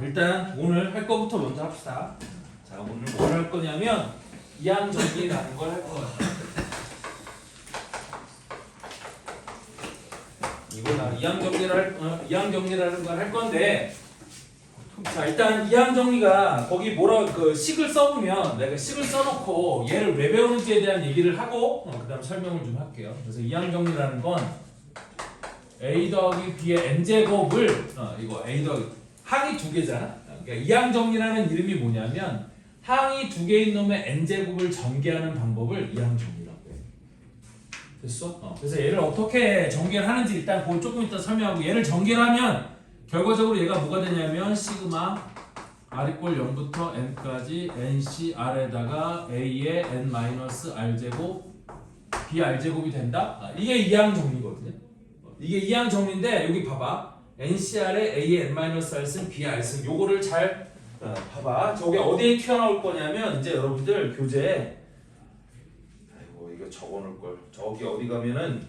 일단 오늘 할 거부터 먼저 합시다. 자, 오늘 뭘 할 거냐면 이항정리라는 걸 할 거예요. 이거 이항정리라는 걸 할 건데, 자 일단 이항정리가 거기 뭐라 그 식을 써보면 내가 식을 써놓고 얘를 왜 배우는지에 대한 얘기를 하고 그다음 설명을 좀 할게요. 그래서 이항정리라는 건 a 더하기 b의 n 제곱을 이거 a 더하기 항이 두 개잖아. 그러니까 이항정리라는 이름이 뭐냐면 항이 두 개인 놈의 n제곱을 전개하는 방법을 이항정리라고 해. 됐어? 그래서 얘를 어떻게 전개를 하는지 일단 그걸 조금 이따 설명하고, 얘를 전개를 하면 결과적으로 얘가 뭐가 되냐면 시그마 r = 0부터 n까지 nc r에다가 a의 n-r제곱 br제곱이 된다? 이게 이항정리거든요. 이게 이항정리인데 여기 봐봐. NCR에 A의 N-R승, B의 R승 요거를 잘 봐봐. 저게 어디에 튀어나올 거냐면 이제 여러분들 교재에 아이고 이거 적어놓을 걸. 저기 어디 가면은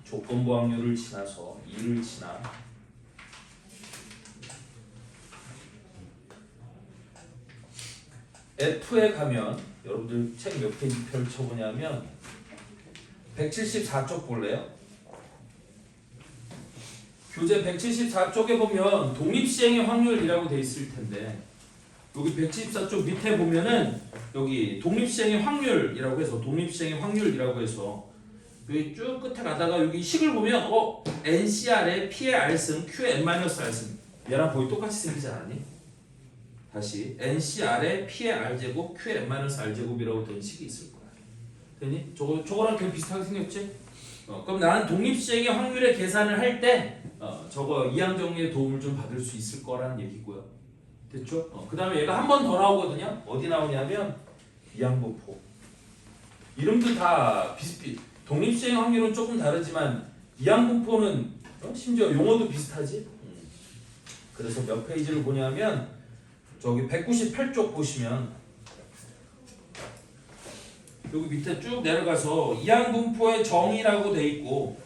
조건부 확률을 지나서 2를 지나 F에 가면 여러분들 책 몇 페이지 펼쳐보냐면 174쪽 볼래요? 교재 174쪽에 보면 독립시행의 확률이라고 돼 있을 텐데, 여기 174쪽 밑에 보면은 여기 독립시행의 확률이라고 해서 여기 쭉 끝에 가다가 여기 식을 보면 NCR에 P의 R승, Q의 N-R승 얘랑 거의 똑같이 생기지 않았니? 다시 NCR에 P의 R제곱, Q의 N-R제곱이라고 된 식이 있을 거야. 됐니? 저거랑 거의 비슷하게 생겼지? 그럼 나는 독립시행의 확률의 계산을 할 때 저거 이항정리의 도움을 좀 받을 수 있을 거라는 얘기고요. 됐죠? 그 다음에 얘가 한 번 더 나오거든요. 어디 나오냐면 이항분포. 이름도 다 비슷비. 독립시행 확률은 조금 다르지만 이항분포는 심지어 용어도 비슷하지. 그래서 몇 페이지를 보냐면 저기 198쪽 보시면 여기 밑에 쭉 내려가서 이항분포의 정의라고 돼 있고,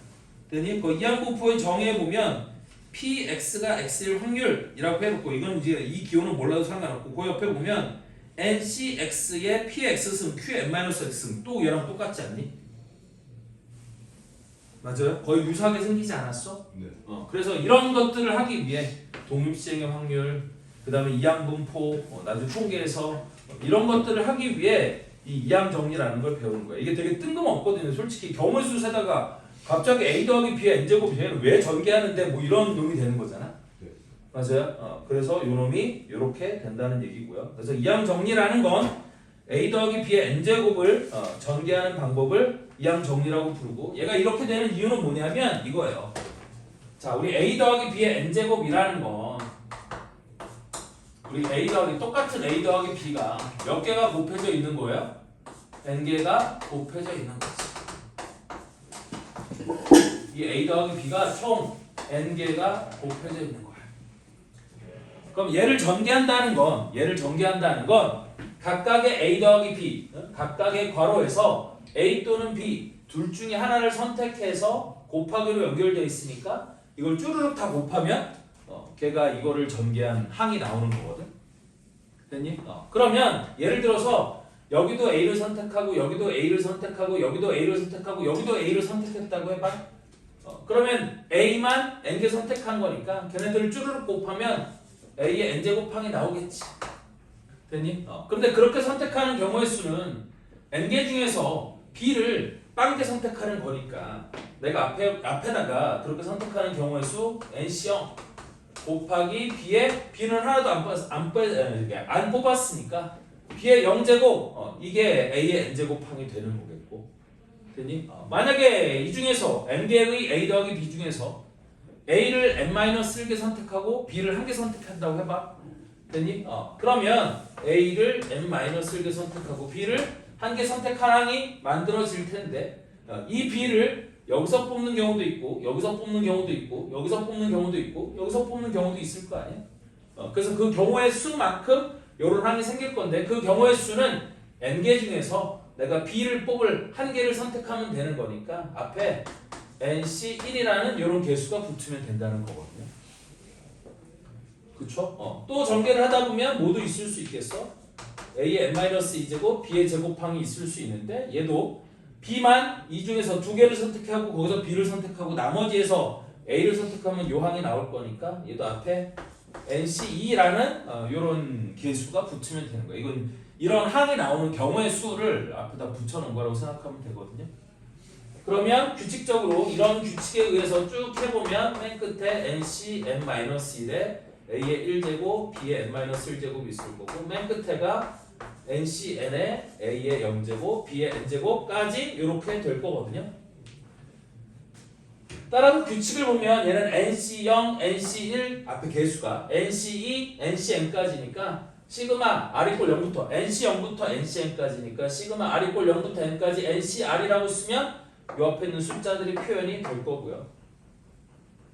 되니 그 이항분포의 정의에 보면 px가 x일 확률이라고 해놓고, 이건 이제 이 기호는 몰라도 상관없고, 그 옆에 보면 ncx의 px승, q의 n-x승 또 얘랑 똑같지 않니? 맞아요? 거의 유사하게 생기지 않았어? 네. 그래서 이런 것들을 하기 위해 독립시행의 확률, 그 다음에 이항분포, 나중에 통계에서 이런 것들을 하기 위해 이 이항정리라는 걸 배우는 거야. 이게 되게 뜬금없거든요. 솔직히 경우의 수 세다가 갑자기 a 더하기 b의 n제곱 얘는 왜 전개하는데 뭐 이런 놈이 되는 거잖아. 네. 맞아요. 그래서 요 놈이 이렇게 된다는 얘기고요. 그래서 이항정리라는 건 a 더하기 b의 n제곱을 전개하는 방법을 이항정리라고 부르고, 얘가 이렇게 되는 이유는 뭐냐면 이거예요. 자, 우리 a 더하기 b의 n제곱이라는 건 우리 a 더하기 똑같은 a 더하기 b가 몇 개가 곱해져 있는 거예요? n개가 곱해져 있는 거지. 이 a 더하기 b가 총 n개가 곱해져 있는 거야. 그럼 얘를 전개한다는 건 각각의 a 더하기 b, 각각의 괄호에서 a 또는 b 둘 중에 하나를 선택해서 곱하기로 연결되어 있으니까 이걸 쭈르륵 다 곱하면 걔가 이거를 전개한 항이 나오는 거거든. 됐니? 그러면 예를 들어서 여기도 A를 선택하고 여기도 A를 선택하고 여기도 A를 선택하고 여기도 A를 선택했다고 해봐. 그러면 A만 N개 선택한 거니까 걔네들을 쭈르륵 곱하면 A의 N제곱항이 나오겠지. 됐니? 근데 그렇게 선택하는 경우의 수는 N개 중에서 B를 빵개 선택하는 거니까 내가 앞에다가 그렇게 선택하는 경우의 수 NC0 곱하기 B의 B는 하나도 안 뽑았으니까 B의 0제곱 이게 A의 N제곱항이 되는 거겠고. 됐니? 만약에 이 중에서 N개의 A 더하기 B 중에서 A를 N-1개 선택하고 B를 1개 선택한다고 해봐. 됐니? 그러면 A를 N-1개 선택하고 B를 1개 선택한 항이 만들어질 텐데, 이 B를 여기서 뽑는 경우도 있고 여기서 뽑는 경우도 있고 여기서 뽑는 경우도 있고 여기서 뽑는 경우도 있을 거 아니야? 그래서 그 경우의 수만큼 요런 항이 생길 건데, 그 경우의 수는 n개 중에서 내가 b를 뽑을 한 개를 선택하면 되는 거니까 앞에 nc1이라는 요런 개수가 붙으면 된다는 거거든요. 그쵸? 또 전개를 하다 보면 모두 있을 수 있겠어? A의 n-2제곱, B의 제곱항이 있을 수 있는데 얘도 B만 이 중에서 두 개를 선택하고 거기서 B를 선택하고 나머지에서 A를 선택하면 요 항이 나올 거니까 얘도 앞에 NC2라는 요런 개수가 붙으면 되는 거야. 이건 이런 항이 나오는 경우의 수를 앞에다 붙여놓은 거라고 생각하면 되거든요. 그러면 규칙적으로 이런 규칙에 의해서 쭉 해보면 맨 끝에 NC n-1에 A의 1제곱, B의 n-1제곱이 있을 거고 맨 끝에가 NC n에 A의 0제곱, B의 n제곱까지 이렇게 될 거거든요. 따라서 규칙을 보면 얘는 NC0, NC1 앞에 개수가 NC2, NCn까지니까 시그마 r 이꼴 0부터 NC0부터 NCn까지니까 시그마 r 이꼴 0부터 n까지 NCr이라고 쓰면 요 앞에 있는 숫자들이 표현이 될 거고요.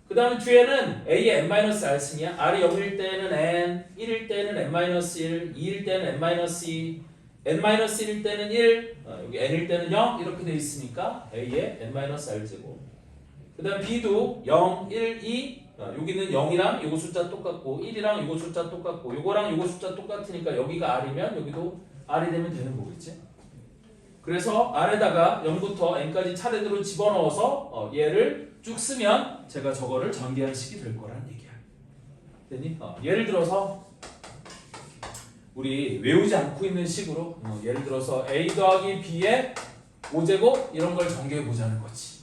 그 다음에 뒤에는 A의 n-r승이야. r이 0일 때는 n, 1일 때는 n-1, 2일 때는 n-2, n-1일 때는 1, 여기 n일 때는 0 이렇게 돼 있으니까 A의 n-r제곱. 그 다음 B도 0, 1, 2 여기는 0이랑 요거 숫자 똑같고 1이랑 요거 숫자 똑같고 요거랑 요거 숫자 똑같으니까 여기가 R이면 여기도 R이 되면 되는 거겠지. 그래서 R에다가 0부터 N까지 차례대로 집어넣어서 얘를 쭉 쓰면 제가 저거를 전개한 식이 될 거라는 얘기야. 됐니? 예를 들어서 우리 외우지 않고 있는 식으로 예를 들어서 A 더하기 B의 5제곱 이런 걸 전개해 보자는 거지.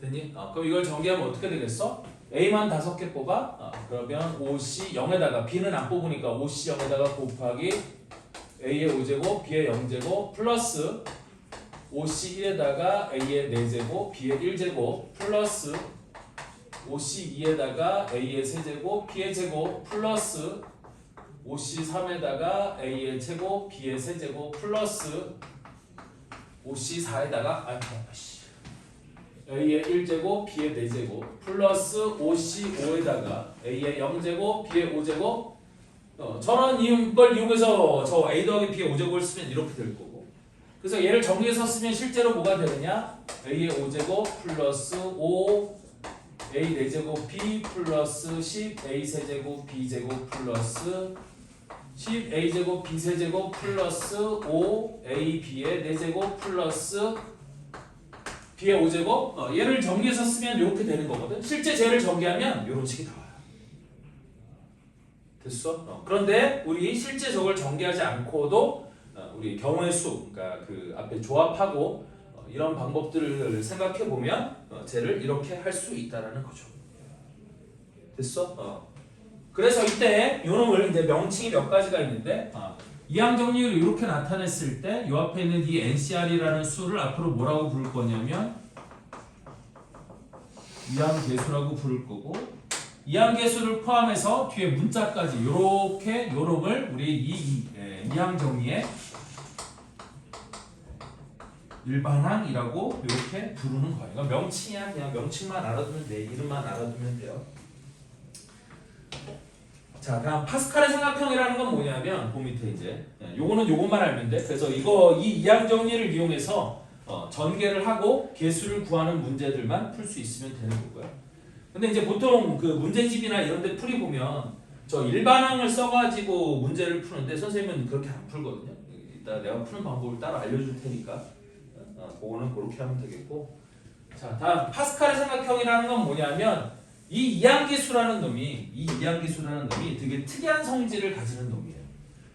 됐니? 그럼 이걸 전개하면 어떻게 되겠어? A만 5개 뽑아. 그러면 5C 0에다가 B는 안 뽑으니까 5C 0에다가 곱하기 A의 5제곱, B의 0제곱 플러스 5C 1에다가 A의 4제곱, B의 1제곱 플러스 5C 2에다가 A의 세제곱, B의 제곱 플러스 5C 3에다가 A의 제곱, B의 세제곱 플러스 5C 4에다가 A의 1제곱, B의 4제곱 플러스 5C 5에다가 A의 0제곱, B의 5제곱 저런 이걸 이용해서 저 A 더하기 B의 5제곱을 쓰면 이렇게 될 거고 그래서 얘를 정리해서 쓰면 실제로 뭐가 되느냐 A의 5제곱 플러스 5 A 4제곱 B 플러스 10 A 세제곱 B 제곱 플러스 10 A 제곱 B 세제곱 플러스 5 A B의 4제곱 플러스 B의 5제곱 얘를 정리해서 쓰면 이렇게 되는 거거든. 실제 쟤를 정리하면 이런 식이 나와요. 됐어? 그런데 우리 실제 저걸 정리하지 않고도 우리 경우의 수, 그러니까 그 앞에 조합하고 이런 방법들을 생각해 보면 쟤를 이렇게 할 수 있다라는 거죠. 됐어? 그래서 이때 요놈을 이제 명칭이 몇 가지가 있는데 이항 정리를 이렇게 나타냈을 때 요 앞에 있는 이 NCR이라는 수를 앞으로 뭐라고 부를 거냐면 이항 계수라고 부를 거고 이항 계수를 포함해서 뒤에 문자까지 요렇게 요놈을 우리 이항 정리의 일반항이라고 이렇게 부르는 거예요. 이건 명칭이야. 그냥 명칭만 알아두면 돼. 이름만 알아두면 돼요. 자, 다음 파스칼의 삼각형이라는 건 뭐냐면 그 밑에 이제 요거는 요것만 알면 돼. 그래서 이 이항 정리를 이용해서 전개를 하고 계수를 구하는 문제들만 풀 수 있으면 되는 거고요. 근데 이제 보통 그 문제집이나 이런 데 풀이 보면 저 일반항을 써가지고 문제를 푸는데 선생님은 그렇게 안 풀거든요. 이따 내가 푸는 방법을 따로 알려줄 테니까 그거는 그렇게 하면 되겠고. 자, 다음 파스칼의 삼각형이라는 건 뭐냐면 이 이항계수라는 놈이 되게 특이한 성질을 가지는 놈이에요.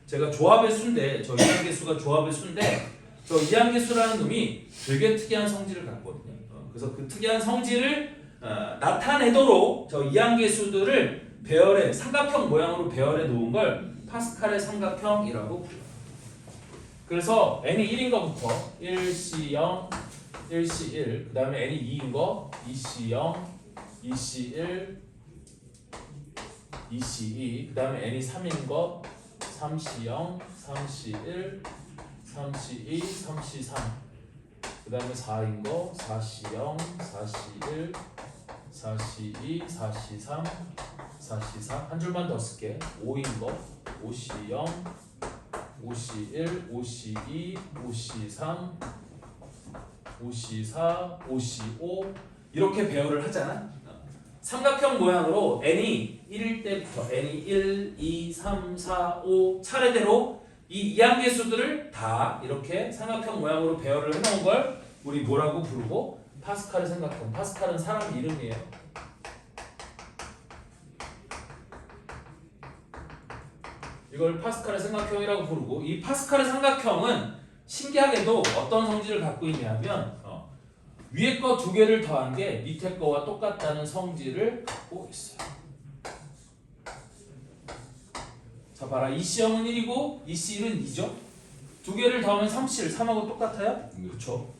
제가 조합의 수인데 저 이항계수가 조합의 수인데 저 이항계수라는 놈이 되게 특이한 성질을 갖거든요. 그래서 그 특이한 성질을 나타내도록 저 이항계수들을 배열해 삼각형 모양으로 배열해 놓은 걸 파스칼의 삼각형이라고 불러요. 그래서 n이 1인 거부터 1C0, 1C1 그 다음에 n이 2인 거 2C0, 2C1, 2C2 그 다음에 n이 3인 거 3C0, 3C1, 3C2, 3C3 그 다음에 4인 거 4C0, 4C1, 4C2, 4C3, 4C4 한 줄만 더 쓸게 5인 거 5C0, 5C1, 5C2, 5C3, 5C4, 5C5 이렇게 배열을 하잖아. 삼각형 모양으로 n이 1일 때부터 n이 1, 2, 3, 4, 5 차례대로 이 이항계수들을 다 이렇게 삼각형 모양으로 배열을 해놓은 걸 우리 뭐라고 부르고 파스칼의 삼각형. 파스칼은 사람 이름이에요. 이걸 파스칼의 삼각형이라고 부르고 이 파스칼의 삼각형은 신기하게도 어떤 성질을 갖고 있냐면 위에 거 두 개를 더한 게 밑에 거와 똑같다는 성질을 갖고 있어요. 자 봐라. 이 C형은 1이고 이 C는 2죠. 두 개를 더하면 3C1. 3하고 똑같아요? 그렇죠.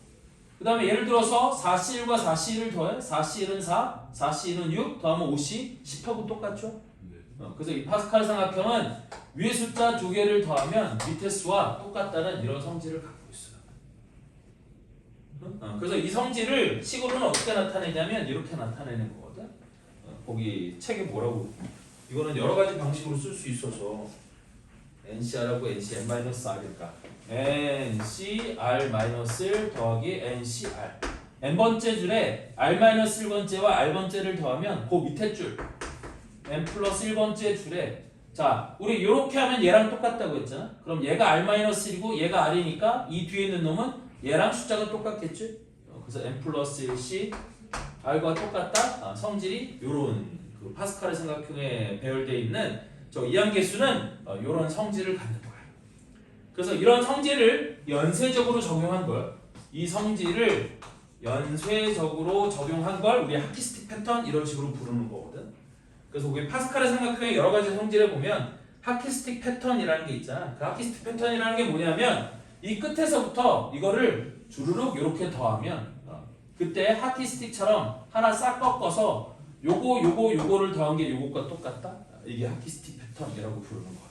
그 다음에 예를 들어서 4C1과 4C1을 더해. 4C1은 4, 4C1은 6, 더하면 5C, 10하고 똑같죠? 그래서 이 파스칼 삼각형은 위에 숫자 두 개를 더하면 밑에 수와 똑같다는 이런 성질을 갖고 있어요. 그래서 이 성질을 식으로는 어떻게 나타내냐면 이렇게 나타내는 거거든. 거기 책에 뭐라고 이거는 여러 가지 방식으로 쓸 수 있어서 NCR하고 NCN-R일까? NCR-1 더하기 NCR n번째 줄에 R-1번째와 R번째를 더하면 그 밑에 줄 n 플러스 1번째 줄에 자 우리 이렇게 하면 얘랑 똑같다고 했잖아. 그럼 얘가 R-1이고 얘가 R이니까 이 뒤에 있는 놈은 얘랑 숫자가 똑같겠지. 그래서 n 플러스 1C R과 똑같다. 성질이 요런 그 파스칼의 삼각형에 배열되어 있는 저 이항계수는 요런 성질을 갖는 거야. 그래서 이런 성질을 연쇄적으로 적용한 걸 이 성질을 연쇄적으로 적용한 걸 우리 하키스틱 패턴 이런 식으로 부르는 거거든. 그래서 우리 파스칼의 삼각형의 여러 가지 성질에 보면 하키스틱 패턴이라는 게 있잖아. 그 하키스틱 패턴이라는 게 뭐냐면 이 끝에서부터 이거를 주르륵 이렇게 더하면 그때 하키스틱처럼 하나 싹 꺾어서 요거를 더한 게 요것과 똑같다. 이게 하키스틱 패턴이라고 부르는 거야.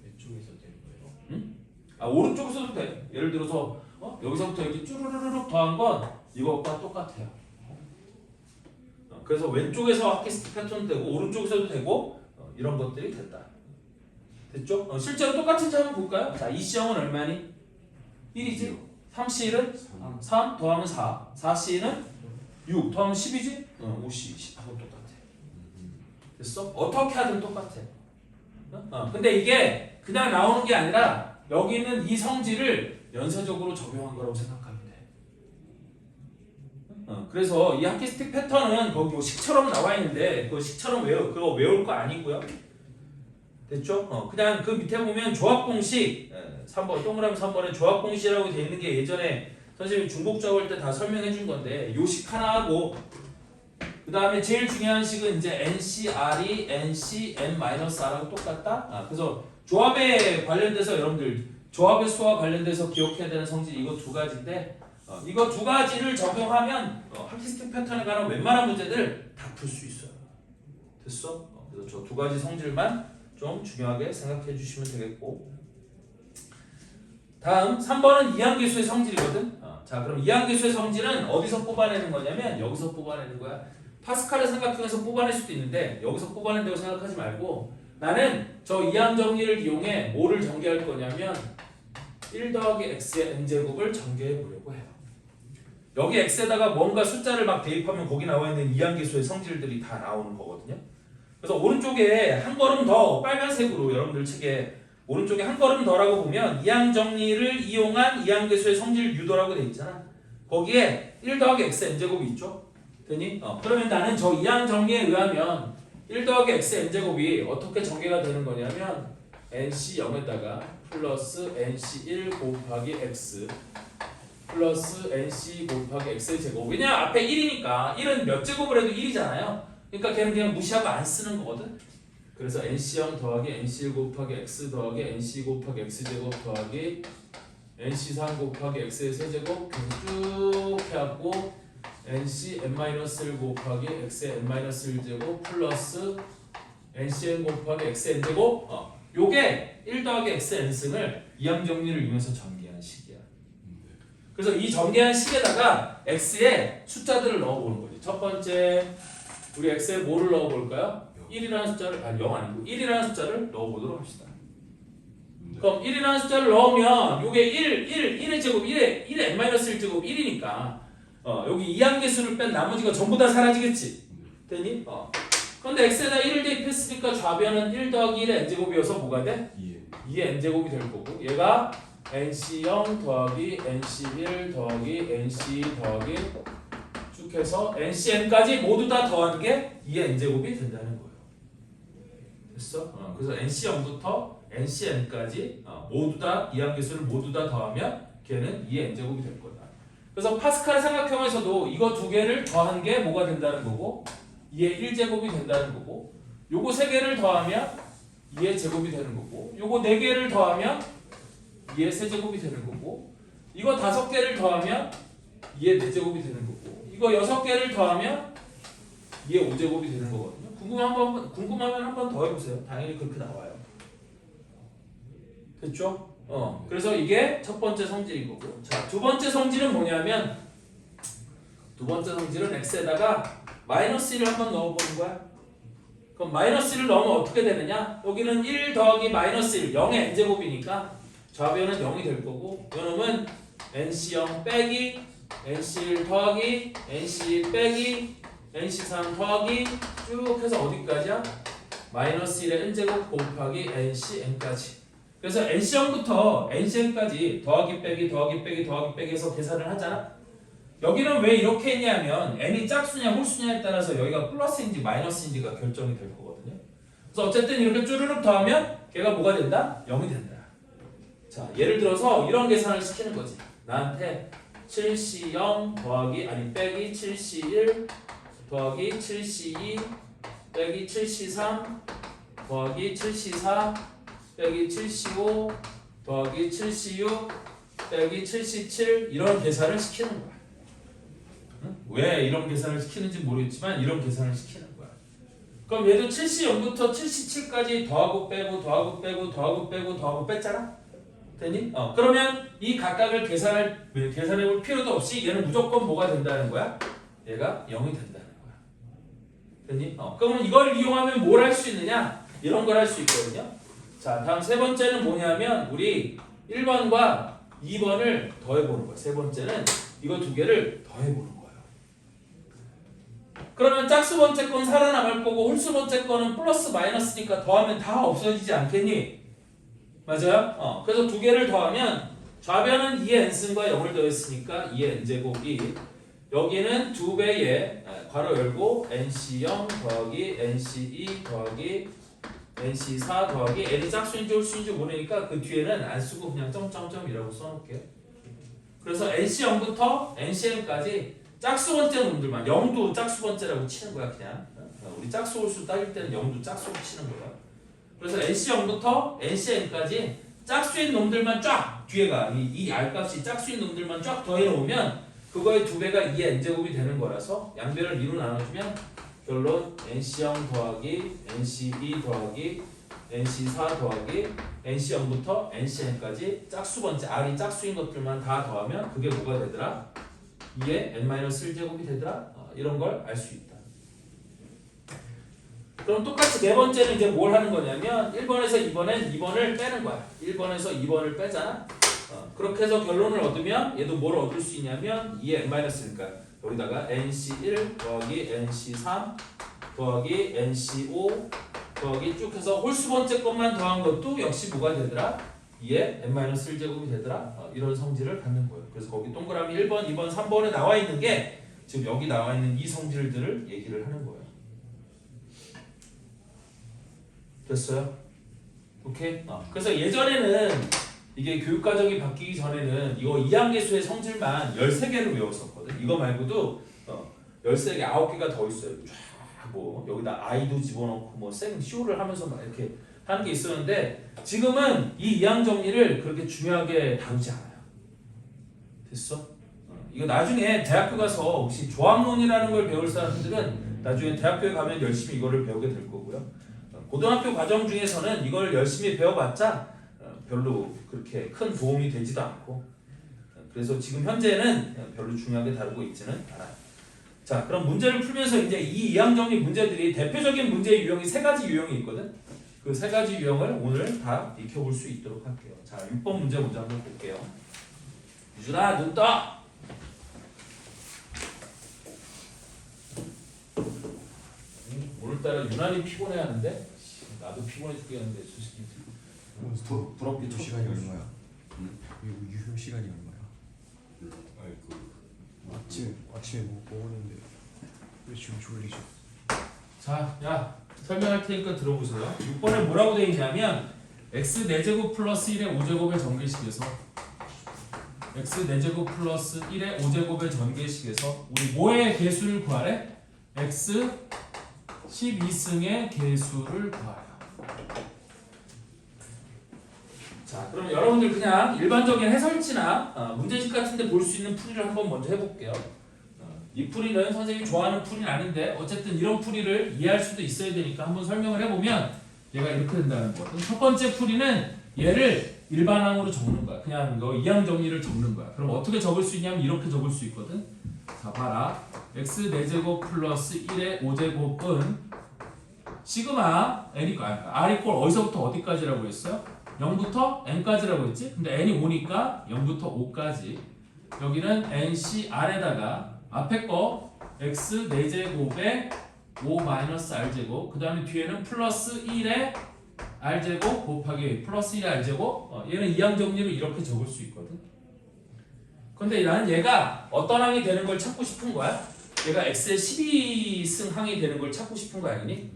왼쪽에서 되는 거예요? 응? 아 오른쪽에서도 돼. 예를 들어서 여기서부터 이렇게 쭈르르륵 더한 건 이것과 똑같아요. 그래서 왼쪽에서 하키스틱 패턴도 되고 오른쪽에서도 되고 이런 것들이 됐다. 됐죠? 실제로 똑같은지 한번 볼까요? 자, 이 C형은 얼마니? 1이지? 3C는 3 더하면 4 4C는 6 더하면 10이지? 5C 10하고 똑같아. 됐어? 어떻게 하든 똑같아. 근데 이게 그냥 나오는 게 아니라 여기 있는 이 성질을 연쇄적으로 적용한 거라고 생각하면 돼. 그래서 이 하키스틱 패턴은 거기 뭐 식처럼 나와 있는데 그 식처럼 그거 외울 거 아니고요. 됐죠? 그냥 그 밑에 보면 조합 공식 3번 동그라미 3번에 조합 공식이라고 돼 있는 게 예전에 선생님이 중복 작업할 때 다 설명해 준 건데 요 식 하나 하고 그 다음에 제일 중요한 식은 이제 NCR이 NCN-R하고 똑같다. 그래서 조합에 관련돼서 여러분들 조합의 수와 관련돼서 기억해야 되는 성질 이거 두 가지인데 이거 두 가지를 적용하면 하키스틱 패턴에 관한 웬만한 문제들 다 풀 수 있어요. 됐어? 그래서 저 두 가지 성질만 좀 중요하게 생각해 주시면 되겠고 다음 3번은 이항계수의 성질이거든. 자 그럼 이항계수의 성질은 어디서 뽑아내는 거냐면 여기서 뽑아내는 거야. 파스칼의 삼각형에서 뽑아낼 수도 있는데 여기서 뽑아낸다고 생각하지 말고 나는 저 이항 정리를 이용해 뭐를 전개할 거냐면 1 더하기 x의 n제곱을 전개해 보려고 해요. 여기 x에다가 뭔가 숫자를 막 대입하면 거기 나와 있는 이항계수의 성질들이 다 나오는 거거든요. 그래서 오른쪽에 한 걸음 더 빨간색으로 여러분들 책에 오른쪽에 한 걸음 더라고 보면 이항 정리를 이용한 이항계수의 성질 유도라고 돼 있잖아. 거기에 1 더하기 x의 n제곱이 있죠. 되니? 그러면 나는 저 이항 정리에 의하면 1 더하기 x의 n제곱이 어떻게 전개가 되는 거냐면 nc0에다가 플러스 nc1 곱하기 x 플러스 nc 곱하기 x의 제곱. 왜냐면 앞에 1이니까 1은 몇 제곱을 해도 1이잖아요. 그러니까 걔는 그냥 무시하고 안 쓰는 거거든. 그래서 nc0 더하기 nc1 곱하기 x 더하기 nc 곱하기 x제곱 더하기 nc3 곱하기 x의 세제곱 쭉 해갖고 nc(n-1) 곱하기 x의 n-1제곱 플러스 ncn 곱하기 x의 n제곱 요게 1 더하기 x의 n승을 이항 정리를 이용해서 전개한 식이야. 그래서 이 전개한 식에다가 x에 숫자들을 넣어보는 거지. 첫 번째 우리 x에 뭐를 넣어볼까요? 1이라는 숫자를 0 아니고 1이라는 숫자를 넣어보도록 합시다. 그럼 1이라는 숫자를 넣으면 요게 1의 제곱 1의 n-1제곱 1이니까 여기 이항계수를 뺀 나머지가 전부 다 사라지겠지. 되니? 근데 x에다 1을 대입했으니까 좌변은 1 더하기 1의 n제곱이어서 뭐가 돼? 2의 n제곱이 될 거고 얘가 nc0 더하기 nc1 더하기 nc 더하기 쭉 해서 ncn까지 모두 다 더한 게 2의 n제곱이 된다는 거예요. 됐어? 그래서 nc0부터 ncn까지 모두 다 이항계수를 모두 다 더하면 걔는 2의 n제곱이 될 거다. 그래서 파스칼 삼각형에서도 이거 두 개를 더한 게 뭐가 된다는 거고 2의 1제곱이 된다는 거고 요거 세 개를 더하면 2의 제곱이 되는 거고 요거 네 개를 더하면 2의 세제곱이 되는 거고 이거 5개를 더하면 2의 4제곱이 되는 거고 이거 6개를 더하면 2의 5제곱이 되는 거거든요. 궁금하면 한 번 더 해보세요. 당연히 그렇게 나와요. 됐죠? 그래서 이게 첫 번째 성질인 거고 자, 두 번째 성질은 뭐냐면 두 번째 성질은 x에다가 마이너스 1을 한번 넣어보는 거야. 그럼 마이너스 1을 넣으면 어떻게 되느냐? 여기는 1 더하기 마이너스 1, 0의 n제곱이니까 좌변은 0이 될 거고 요놈은 nc0 빼기 nc1 더하기 nc1 빼기 nc3 더하기 쭉 해서 어디까지야? 마이너스 1의 n제곱 곱하기 ncn까지. 그래서 nc0부터 ncn까지 더하기 빼기 더하기 빼기 더하기 빼기 해서 계산을 하잖아. 여기는 왜 이렇게 했냐면 n이 짝수냐 홀수냐에 따라서 여기가 플러스인지 마이너스인지가 결정이 될 거거든요. 그래서 어쨌든 이렇게 쭈르륵 더하면 걔가 뭐가 된다? 0이 된다. 자, 예를 들어서 이런 계산을 시키는 거지. 나한테 7c0 더하기 아니 빼기 7c1 더하기 7c2 빼기 7c3 더하기 7c4 빼기 7c5 더하기 7c6 빼기 7c7 이런 계산을 시키는 거야. 응? 왜 이런 계산을 시키는지 모르겠지만 이런 계산을 시키는 거야. 그럼 얘도 7c0부터 7c7까지 더하고 빼고 더하고 빼고 더하고 빼고 더하고 뺐잖아? 되니? 그러면 이 각각을 계산해 볼 필요도 없이 얘는 무조건 뭐가 된다는 거야? 얘가 0이 된다는 거야. 되니? 그러면 이걸 이용하면 뭘 할 수 있느냐? 이런 걸 할 수 있거든요. 자, 다음 세 번째는 뭐냐면 우리 1번과 2번을 더해보는 거야. 세 번째는 이거 두 개를 더해보는 거예요. 그러면 짝수 번째 건 살아남을 거고 홀수 번째 거는 플러스 마이너스니까 더하면 다 없어지지 않겠니? 맞아요? 그래서 두 개를 더하면 좌변은 2의 n승과 0을 더했으니까 2의 n제곱이 여기는 2배의 괄호 열고 nc0 더하기 nc2 더하기 nc4 더하기 n이 짝수인지 홀수인지 모르니까 그 뒤에는 안 쓰고 그냥 점점점이라고 써놓을게요. 그래서 nc0부터 ncn까지 짝수 번째 놈들만 0도 짝수 번째라고 치는 거야 그냥. 우리 짝수 홀수 따질 때는 0도 짝수로 치는 거야. 그래서 nc0부터 ncn까지 짝수인 놈들만 쫙 뒤에가 이 r값이 짝수인 놈들만 쫙 더해놓으면 그거의 2배가 2의 n제곱이 되는 거라서 양변을 2로 나눠주면 결론 nc0 더하기 nc2 더하기 nc4 더하기 nc0부터 ncn까지 짝수 번째 r이 짝수인 것들만 다 더하면 그게 뭐가 되더라? 2의 n-1제곱이 되더라? 이런 걸 알 수 있다. 그럼 똑같이 네 번째는 이제 뭘 하는 거냐면 1번에서 2번엔 2번을 빼는 거야. 1번에서 2번을 빼잖아. 그렇게 해서 결론을 얻으면 얘도 뭘 얻을 수 있냐면 2의 n-니까 여기다가 nc1 더하기 nc3 더하기 nc5 더하기 쭉 해서 홀수 번째 것만 더한 것도 역시 뭐가 되더라? 2의 n-1제곱이 되더라? 이런 성질을 갖는 거예요. 그래서 거기 동그라미 1번, 2번, 3번에 나와 있는 게 지금 여기 나와 있는 이 성질들을 얘기를 하는 거예요. 됐어요? 오케이? 그래서 예전에는 이게 교육과정이 바뀌기 전에는 이거 이항계수의 성질만 13개를 외웠었거든. 이거 말고도 13개, 9개가 더 있어요. 쫙 뭐 여기다 i도 집어넣고 뭐 쇼를 하면서 막 이렇게 하는 게 있었는데 지금은 이 이항 정리를 그렇게 중요하게 다루지 않아요. 됐어? 이거 나중에 대학교 가서 혹시 조합론이라는 걸 배울 사람들은 나중에 대학교에 가면 열심히 이거를 배우게 될 거고요. 고등학교 과정 중에서는 이걸 열심히 배워봤자 별로 그렇게 큰 도움이 되지도 않고 그래서 지금 현재는 별로 중요하게 다루고 있지는 않아요. 자, 그럼 문제를 풀면서 이제 이 이항정리 문제들이 대표적인 문제의 유형이 3가지 유형이 있거든. 그 3가지 유형을 오늘 다 익혀볼 수 있도록 할게요. 자, 6번 문제 먼저 한번 볼게요. 유준아, 눈 떠! 오늘따라 유난히 피곤해하는데 나도 피곤해 죽겠는데 솔직히 부럽게 유효 시간이 얼마야? 유효 시간이 얼마야? 아침에 뭐 먹었는데 왜 지금 졸리죠? 자, 야 설명할 테니까 들어보세요. 6번에 뭐라고 되어 있냐면 x 4제곱 플러스 1의 5제곱의 전개식에서 x 4제곱 플러스 1의 5제곱의 전개식에서 우리 뭐의 개수를 구하래? x 12승의 개수를 구하래요. 자, 그럼 여러분들 그냥 일반적인 해설지나 문제집 같은 데 볼 수 있는 풀이를 한번 먼저 해볼게요. 이 풀이는 선생님이 좋아하는 풀이는 아닌데 어쨌든 이런 풀이를 이해할 수도 있어야 되니까 한번 설명을 해보면 얘가 이렇게 된다는 거거든. 첫 번째 풀이는 얘를 일반항으로 적는 거야. 그냥 너 이항 정리를 적는 거야. 그럼 어떻게 적을 수 있냐면 이렇게 적을 수 있거든. 자, 봐라. x 4제곱 플러스 1의 5제곱은 시그마 n r 이꼴 어디서부터 어디까지라고 했어요? 0부터 n까지라고 했지? 근데 n이 5니까 0부터 5까지. 여기는 ncr에다가 앞에 거 x 4제곱에 5-r제곱 그 다음에 뒤에는 플러스 1의 r제곱 곱하기 플러스 1의 r제곱 얘는 이항 정리를 이렇게 적을 수 있거든. 근데 나는 얘가 어떤 항이 되는 걸 찾고 싶은 거야? 얘가 x의 12승 항이 되는 걸 찾고 싶은 거 아니니?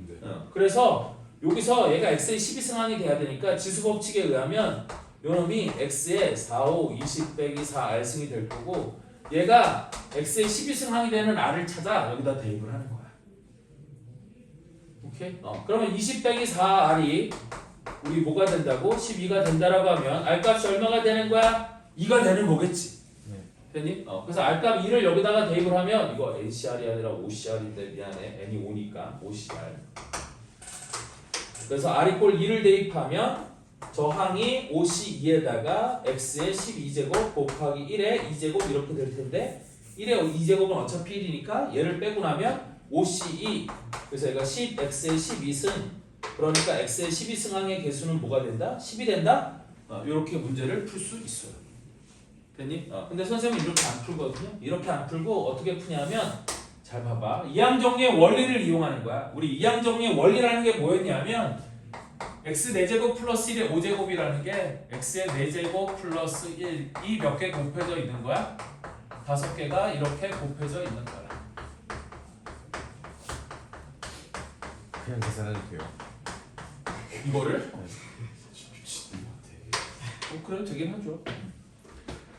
그래서 여기서 얘가 x의 12승 항이 돼야 되니까 지수법칙에 의하면 요놈이 x의 4, 5, 20 빼기 4r승이 될 거고 얘가 x의 12승 항이 되는 r을 찾아 여기다 대입을 하는 거야. 오케이? 그러면 20 빼기 4r이 우리 뭐가 된다고? 12가 된다라고 하면 r값이 얼마가 되는 거야? 2가 되는 거겠지. 네. 됐니? 그래서 r값 2를 여기다가 대입을 하면 이거 ncr이 아니라 ocr인데 미안해. n이 5니까 ocr. 그래서 r 이꼴 2를 대입하면 저 항이 OC2에다가 x의 12제곱 곱하기 1의 2제곱 이렇게 될 텐데 1의 2제곱은 어차피 1이니까 얘를 빼고 나면 OC2 그래서 얘가 10x의 12승 그러니까 x의 12승 항의 개수는 뭐가 된다? 10이 된다? 이렇게 문제를 풀 수 있어요. 됐니? 근데 선생님은 이렇게 안 풀거든요. 이렇게 안 풀고 어떻게 푸냐면 잘 봐봐. 이항 정리의 원리를 이용하는 거야. 우리 이항 정리의 원리라는 게 뭐였냐면 x 4제곱 플러스 1의 5제곱이라는 게 x의 4제곱 플러스 1이 몇 개 곱해져 있는 거야? 5개가 이렇게 곱해져 있는 거야. 그냥 계산해도 돼요. 이거를? 그래도 되긴 하죠.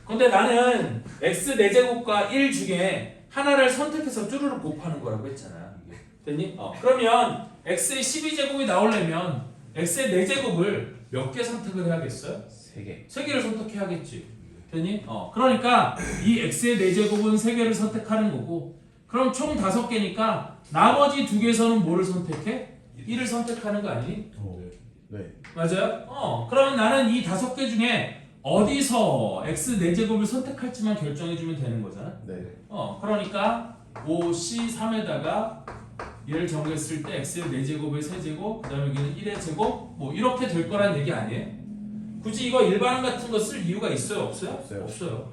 근데 나는 x 4제곱과 1 중에 하나를 선택해서 쭈루룩 곱하는 거라고 했잖아. 됐니? 그러면 x의 12제곱이 나오려면 x의 4제곱을 몇 개 선택을 해야겠어요? 3개. 3개를 선택해야겠지. 됐니? 그러니까 이 x의 4제곱은 3개를 선택하는 거고 그럼 총 5개니까 나머지 2개에서는 뭐를 선택해? 1을 선택하는 거 아니니? 네. 맞아요? 그러면 나는 이 5개 중에 어디서 x 4제곱을 선택할지만 결정해주면 되는 거잖아. 네. 그러니까 5c3에다가 얘를 정했을 때 x의 4제곱의 세제곱 그 다음에 여기는 1의 제곱 뭐 이렇게 될 거란 얘기 아니에요? 굳이 이거 일반항 같은 거 쓸 이유가 있어요? 없어요? 없어요.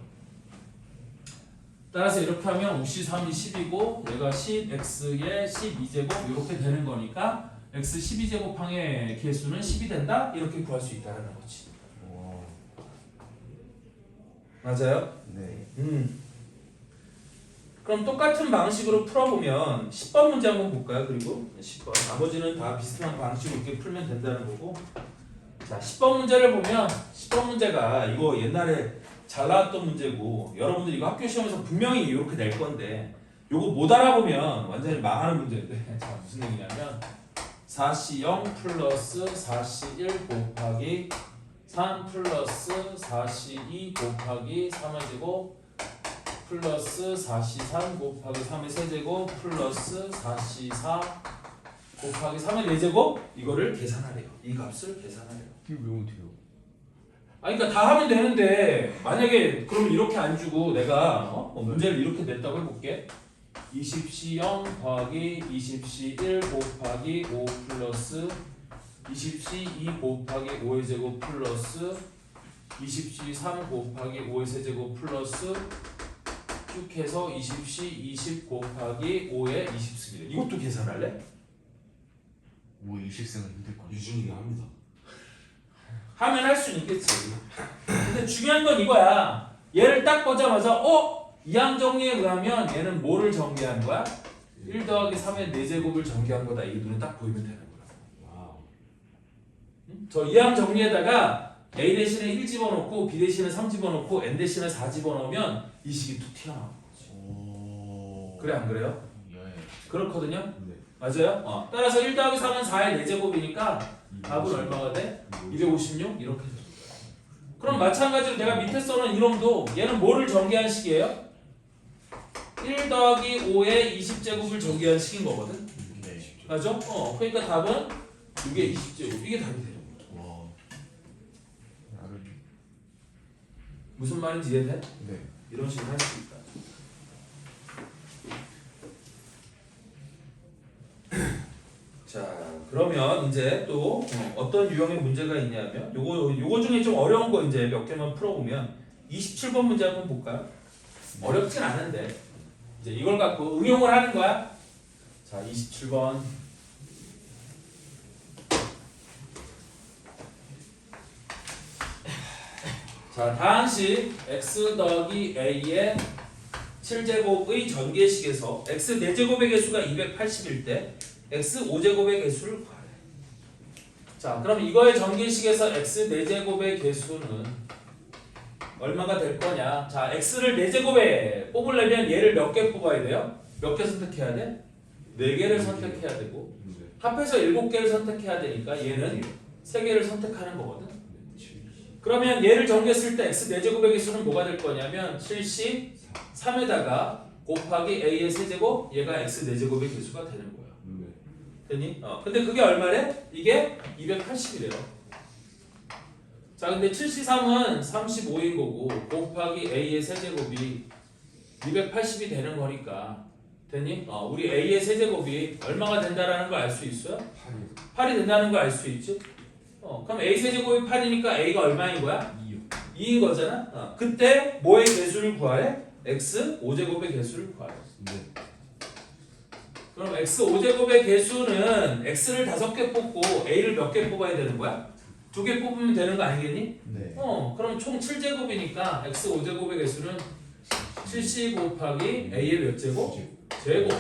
따라서 이렇게 하면 5c3이 10이고 얘가 10x의 12제곱 이렇게 되는 거니까 x 12제곱 항의 개수는 10이 된다? 이렇게 구할 수 있다는 거지. 맞아요? 네. 그럼 똑같은 방식으로 풀어보면 10번 문제 한번 볼까요? 그리고 10번 나머지는 다 비슷한 방식으로 이렇게 풀면 된다는 거고 자 10번 문제를 보면 10번 문제가 이거 옛날에 잘 나왔던 문제고 여러분들 이거 학교 시험에서 분명히 이렇게 낼 건데 요거 못 알아보면 완전히 망하는 문제인데 자 무슨 얘기냐면 4C0 플러스 4C1 곱하기 3 플러스 4C2 곱하기 3의 제곱 플러스 4C3 곱하기 3의 세제곱 플러스 4C4 곱하기 3의 4제곱 이거를 계산하래요. 이 값을 계산하래요. 이거 왜 못해요? 그러니까 다 하면 되는데 만약에 그럼 이렇게 안 주고 내가 문제를 이렇게 냈다고 해볼게. 20C0 더하기 20C1 곱하기 5 플러스 20C2 곱하기 5의 제곱 플러스 20C3 곱하기 5의 세제곱 플러스 쭉 해서 20C 20 곱하기 5의 20승이래. 이것도 계산할래? 뭐 이식생은 힘들 거. 유준이가 합니다. 하면 할 수는 있겠지. 근데 중요한 건 이거야. 얘를 딱 보자마자 이항 정리에 의하면 얘는 뭐를 정리한 거야? 1 더하기 3의 4제곱을 정리한 거다. 이게 눈에 딱 보이면 되는 거야. 와우. 저 이항 정리에다가 A 대신에 1 집어넣고 B 대신에 3 집어넣고 N 대신에 4 집어넣으면 이 식이 툭 튀어나와. 오. 그래 안 그래요? 예. 그렇거든요. 네. 맞아요? 따라서 1 더하기 3은 4의 4제곱이니까 답은 얼마가 돼? 256? 이렇게 되는 거야. 그럼 마찬가지로 내가 밑에 써놓은 이놈도 얘는 뭐를 전개한 식이에요? 1 더하기 5의 20제곱을 전개한 식인 거거든. 네. 맞죠? 그러니까 답은 6의 20제곱. 이게 답이 되는 거야. 와. 무슨 말인지 이해돼? 네. 이런 식으로 할 수 있다. 자, 그러면 이제 또 어떤 유형의 문제가 있냐면 요거 중에 좀 어려운 거 이제 몇 개만 풀어보면 27번 문제 한번 볼까요? 어렵진 않은데 이제 이걸 갖고 응용을 하는 거야. 자, 27번. 자, 다항식 x 더하기 a의 7제곱의 전개식에서 x 4제곱의 개수가 280일 때 x 5제곱의 개수를 구하래. 자, 그럼 이거의 전개식에서 x 4제곱의 개수는 얼마가 될 거냐? 자, x를 4제곱에 뽑으려면 얘를 몇 개 뽑아야 돼요? 몇 개 선택해야 돼? 4개를 선택해야 되고 네. 합해서 7개를 선택해야 되니까 얘는 3개를 선택하는 거거든. 그러면 얘를 정리했을 때 x 4제곱의 개수는 뭐가 될 거냐면 73에다가 곱하기 a의 세제곱 얘가 x 4제곱의 개수가 되는 거야. 네. 됐니? 근데 그게 얼마래? 이게 280이래요. 자, 근데 73은 35인 거고 곱하기 a의 세제곱이 280이 되는 거니까 됐니? 우리 a의 세제곱이 얼마가 된다라는 걸 알 수 있어요? 8이 된다는 걸 알 수 있지? 그럼 a 세제곱이 8이니까 a가 얼마인 거야? 2인 거잖아. 그때 뭐의 개수를 구하래? x 5제곱의 개수를 구하래. 네. 그럼 x 5제곱의 개수는 x를 5개 뽑고 a를 몇 개 뽑아야 되는 거야? 2개 뽑으면 되는 거 아니겠니? 네. 그럼 총 7제곱이니까 x 5제곱의 개수는 70 곱하기 a의 몇 제곱? 제곱.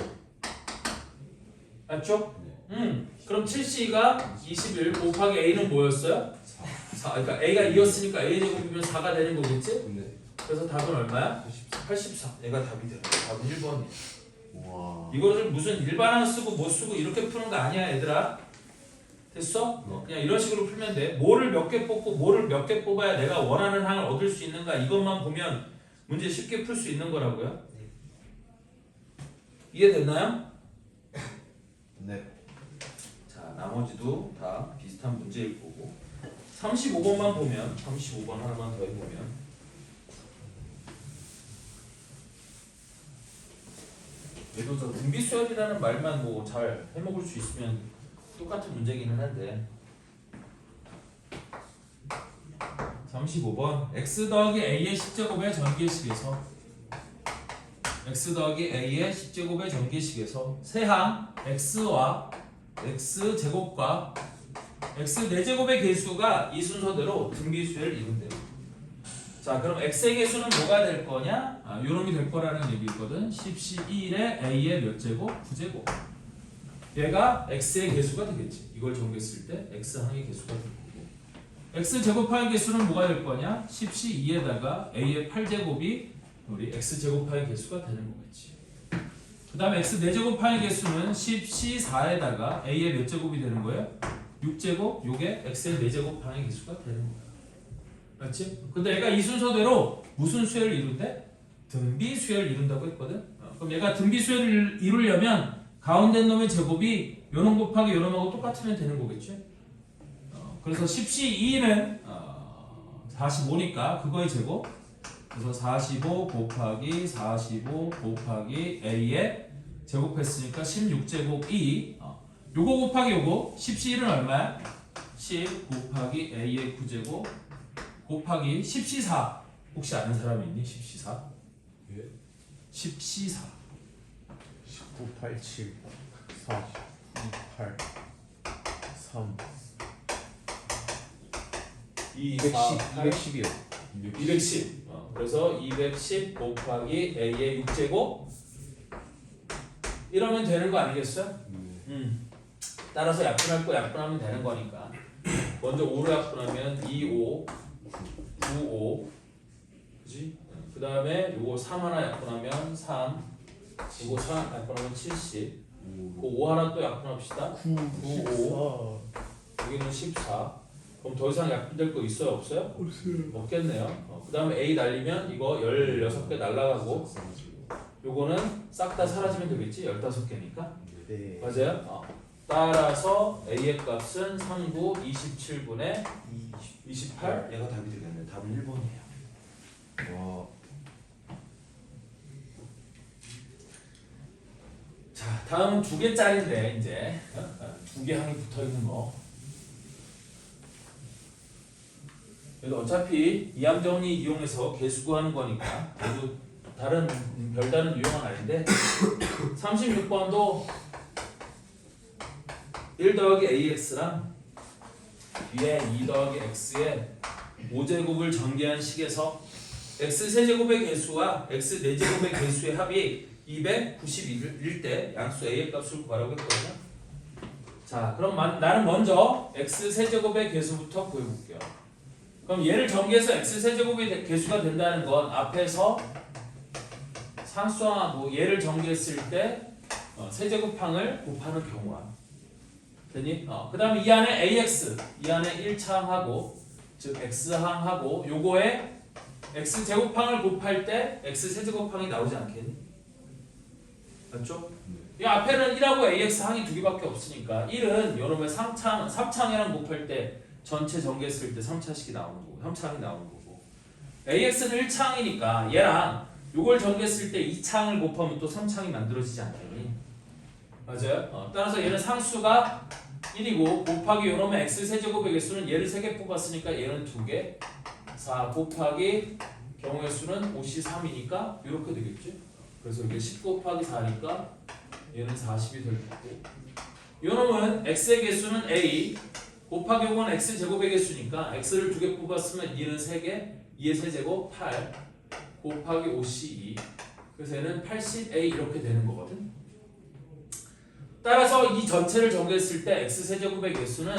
맞죠? 그럼 7c가 21 곱하기 a는 뭐였어요? 4. 그러니까 a가 2였으니까 a의 제곱이면 4가 되는 거겠지? 네. 그래서 답은 얼마야? 84. 얘가 답이 되는 거야. 답은 1번이야. 와. 이거를 무슨 일반항 쓰고 못 쓰고 이렇게 푸는 거 아니야, 얘들아. 됐어? 그냥 이런 식으로 풀면 돼. 뭐를 몇 개 뽑고 뭐를 몇 개 뽑아야 내가 원하는 항을 얻을 수 있는가 이것만 보면 문제 쉽게 풀 수 있는 거라고요. 이해됐나요? 네. 자, 나머지도 다 비슷한 문제일 거고 35번만 보면 35번 하나만 더 해보면 얘도 저 등비수열이라는 말만 뭐 잘 해먹을 수 있으면 똑같은 문제기는 한데 35번 x 더하기 a의 10제곱의 전개식에서 x 더하기 a의 10제곱의 전개식에서 세항 x와 x제곱과 x 4제곱의 개수가 이 순서대로 등비수열을 이룬대요. 자, 그럼 x의 개수는 뭐가 될 거냐? 요놈이 될 거라는 얘기거든. 10c1의 a의 몇 제곱? 9제곱. 얘가 x의 개수가 되겠지. 이걸 정리했을 때 x항의 개수가 될 거고. x 제곱항의 개수는 뭐가 될 거냐? 10c2에다가 a의 8제곱이 우리 x 제곱항의 개수가 되는 거겠지. 그 다음에 x 4제곱항의 개수는 10c4에다가 a의 몇 제곱이 되는 거예요? 6제곱, 요게 x의 4제곱항의 개수가 되는 거야. 맞지? 근데 얘가 이 순서대로 무슨 수열을 이룬대? 등비수열을 이룬다고 했거든? 그럼 얘가 등비수열을 이루려면 가운데 놈의 제곱이 요놈 곱하기 요놈하고 똑같으면 되는 거겠지? 그래서 10c2는 45니까 그거의 제곱. 그래서 45 곱하기 45 곱하기 a에 제곱했으니까 16제곱 2. 요거 곱하기 요거 10c1은 얼마야? 10 곱하기 a의 9제곱 곱하기 10c4. 혹시 아는 사람이 있니? 10c4? 예? 10c4 19, 8, 7, 4, 2, 8 3 2, 210 4, 8, 210이요 210. 그래서 210 곱하기 a의 6제곱 이러면 되는 거 아니겠어요? 따라서 약분할 거 약분하면 되는 거니까 먼저 5로 약분하면 2, 5, 9, 5 그지? 그 다음에 요거 3 하나 약분하면 3 요거 4 약분하면 70 그 5 하나 또 약분합시다 9 5 여기는 14 그럼 더 이상 약분될 거 있어요 없어요? 없겠네요. 그 다음에 A 날리면 이거 16개 날라가고 요거는 싹 다 사라지면 되겠지? 15개니까 네 맞아요? 따라서 A의 값은 3구 27분의 28 얘가 답이 되겠네. 답은 1번이에요. 와. 자 다음은 2개짜리인데 이제 2개 항이 붙어있는 거 그래도 어차피 이함정리 이용해서 개수 구하는 거니까 모두 다른 별다른 유형은 아닌데 36번도 1 더하기 AX랑 뒤에 2 더하기 X의 5제곱을 전개한 식에서 X 세제곱의 개수와 X 4제곱의 개수의 합이 291일 때 양수 A의 값을 구하라고 했거든요. 자 그럼 나는 먼저 X 세제곱의 개수부터 구해볼게요. 그럼 얘를 전개해서 X 세제곱의 개수가 된다는 건 앞에서 상수항하고 얘를 전개했을 때 세제곱항을 곱하는 경우야. 되니? 그 다음에 이 안에 AX, 이 안에 1차항하고 즉 X항하고 요거에 X제곱항을 곱할 때 X세제곱항이 나오지 않겠니? 맞죠? 이 앞에는 1하고 AX항이 2개밖에 없으니까 1은 요놈의 3창이랑 곱할 때 전체 전개했을 때 3차식이 나오는 거고 3차항이 나오는 거고 AX는 1차항이니까 얘랑 요걸 전개했을 때 2차항을 곱하면 또 3차항이 만들어지지 않겠니? 맞아요? 따라서 얘는 상수가 1이고 곱하기 요놈의 X세제곱의 개수는 얘를 3개 뽑았으니까 얘는 2개 4 곱하기 경우의 수는 5시 3이니까 이렇게 되겠지? 그래서 이게 10 곱하기 4니까 얘는 40이 될 거고 요놈은 X의 개수는 A 곱하기 요건 X제곱의 개수니까 X를 2개 뽑았으면 2는 3개 2의 세제곱 8 곱하기 5C 2 그래서 얘는 80A 이렇게 되는 거거든. 따라서 이 전체를 전개했을 때 X세제곱의 개수는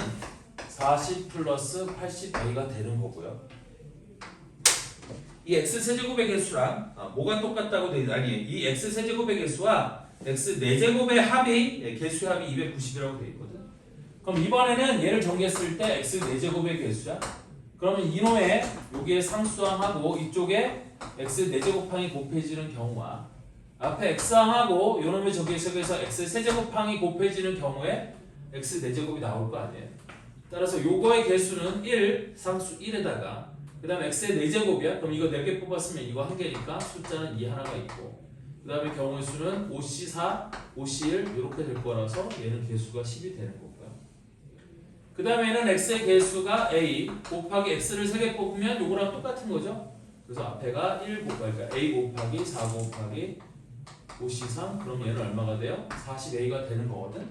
40 플러스 80A가 되는 거고요. 이 X세제곱의 개수랑 뭐가 똑같다고 돼 있나니 이 X세제곱의 개수와 X 4제곱의 합이 개수의 합이 290이라고 돼 있거든. 그럼 이번에는 얘를 전개했을 때 X 4제곱의 개수야. 그러면 이놈의 여기에 상수항하고 이쪽에 X 4제곱항이 곱해지는 경우와 앞에 X항하고 이놈의 저기에서 X 세제곱항이 곱해지는 경우에 X 4제곱이 나올 거 아니에요. 따라서 요거의 개수는 1, 상수 1에다가 그 다음에 X의 4제곱이야. 그럼 이거 4개 뽑았으면 이거 1개니까 숫자는 2 하나가 있고 그 다음에 경우의 수는 5C4, 5C1 이렇게 될 거라서 얘는 개수가 10이 되는 거고요. 그 다음에는 X의 개수가 A 곱하기 X를 3개 뽑으면 요거랑 똑같은 거죠. 그래서 앞에가 1 곱하기 A 곱하기 4 곱하기 5C3 그럼 얘는 얼마가 돼요? 40A가 되는 거거든.